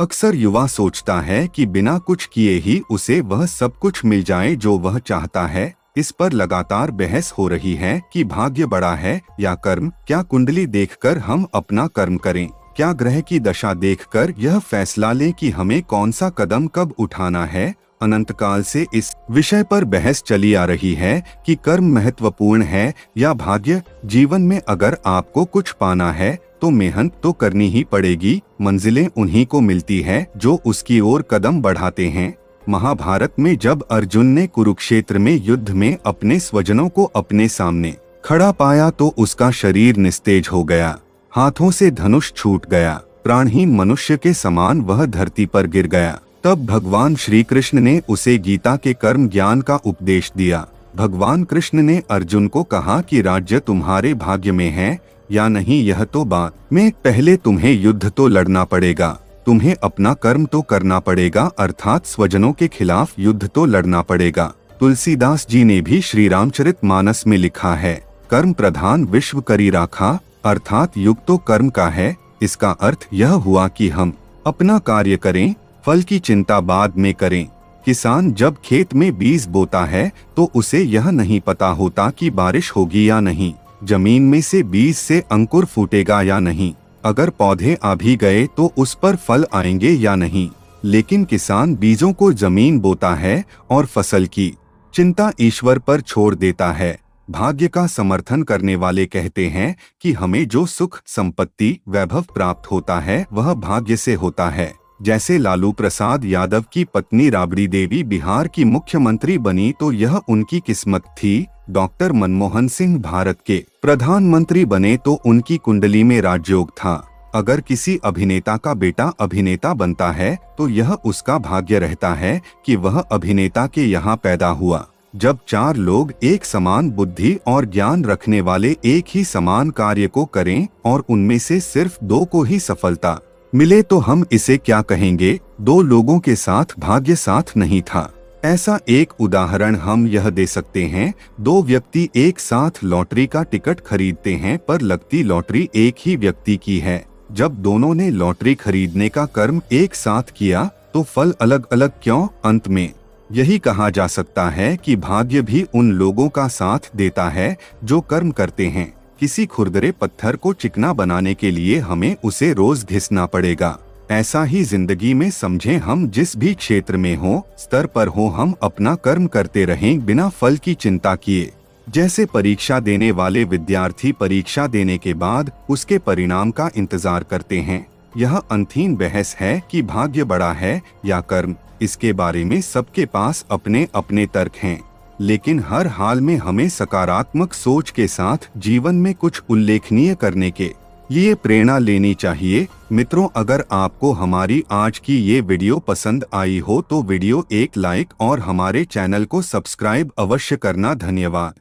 अक्सर युवा सोचता है कि बिना कुछ किए ही उसे वह सब कुछ मिल जाए जो वह चाहता है। इस पर लगातार बहस हो रही है कि भाग्य बड़ा है या कर्म। क्या कुंडली देखकर हम अपना कर्म करें? क्या ग्रह की दशा देखकर यह फैसला लें कि हमें कौन सा कदम कब उठाना है? अनंत काल से इस विषय पर बहस चली आ रही है कि कर्म महत्वपूर्ण है या भाग्य। जीवन में अगर आपको कुछ पाना है तो मेहनत तो करनी ही पड़ेगी। मंजिलें उन्हीं को मिलती है जो उसकी ओर कदम बढ़ाते हैं। महाभारत में जब अर्जुन ने कुरुक्षेत्र में युद्ध में अपने स्वजनों को अपने सामने खड़ा पाया तो उसका शरीर निस्तेज हो गया, हाथों से धनुष छूट गया, प्राणहीन मनुष्य के समान वह धरती पर गिर गया। तब भगवान श्री कृष्ण ने उसे गीता के कर्म ज्ञान का उपदेश दिया। भगवान कृष्ण ने अर्जुन को कहा कि राज्य तुम्हारे भाग्य में है या नहीं यह तो बाद में, पहले तुम्हें युद्ध तो लड़ना पड़ेगा, तुम्हें अपना कर्म तो करना पड़ेगा, अर्थात स्वजनों के खिलाफ युद्ध तो लड़ना पड़ेगा। तुलसीदास जी ने भी श्री रामचरितमानस में लिखा है, कर्म प्रधान विश्व करी राखा, अर्थात युग तो कर्म का है। इसका अर्थ यह हुआ कि हम अपना कार्य करें, फल की चिंता बाद में करें। किसान जब खेत में बीज बोता है तो उसे यह नहीं पता होता कि बारिश होगी या नहीं, जमीन में से बीज से अंकुर फूटेगा या नहीं, अगर पौधे आ भी गए तो उस पर फल आएंगे या नहीं। लेकिन किसान बीजों को जमीन बोता है और फसल की चिंता ईश्वर पर छोड़ देता है। भाग्य का समर्थन करने वाले कहते हैं कि हमें जो सुख, संपत्ति, वैभव प्राप्त होता है वह भाग्य से होता है। जैसे लालू प्रसाद यादव की पत्नी राबड़ी देवी बिहार की मुख्यमंत्री बनी तो यह उनकी किस्मत थी। डॉक्टर मनमोहन सिंह भारत के प्रधानमंत्री बने तो उनकी कुंडली में राजयोग था। अगर किसी अभिनेता का बेटा अभिनेता बनता है तो यह उसका भाग्य रहता है कि वह अभिनेता के यहाँ पैदा हुआ। जब चार लोग एक समान बुद्धि और ज्ञान रखने वाले एक ही समान कार्य को करें और उनमें से सिर्फ दो को ही सफलता मिले तो हम इसे क्या कहेंगे? दो लोगों के साथ भाग्य साथ नहीं था। ऐसा एक उदाहरण हम यह दे सकते हैं, दो व्यक्ति एक साथ लॉटरी का टिकट खरीदते हैं पर लगती लॉटरी एक ही व्यक्ति की है। जब दोनों ने लॉटरी खरीदने का कर्म एक साथ किया तो फल अलग अलग क्यों? अंत में यही कहा जा सकता है कि भाग्य भी उन लोगों का साथ देता है जो कर्म करते हैं। किसी खुरदरे पत्थर को चिकना बनाने के लिए हमें उसे रोज घिसना पड़ेगा। ऐसा ही जिंदगी में समझें, हम जिस भी क्षेत्र में हो, स्तर पर हो, हम अपना कर्म करते रहें बिना फल की चिंता किए। जैसे परीक्षा देने वाले विद्यार्थी परीक्षा देने के बाद उसके परिणाम का इंतजार करते हैं। यह अंतहीन बहस है कि भाग्य बड़ा है या कर्म। इसके बारे में सबके पास अपने अपने तर्क हैं, लेकिन हर हाल में हमें सकारात्मक सोच के साथ जीवन में कुछ उल्लेखनीय करने के लिए प्रेरणा लेनी चाहिए। मित्रों, अगर आपको हमारी आज की ये वीडियो पसंद आई हो तो वीडियो एक लाइक और हमारे चैनल को सब्सक्राइब अवश्य करना। धन्यवाद।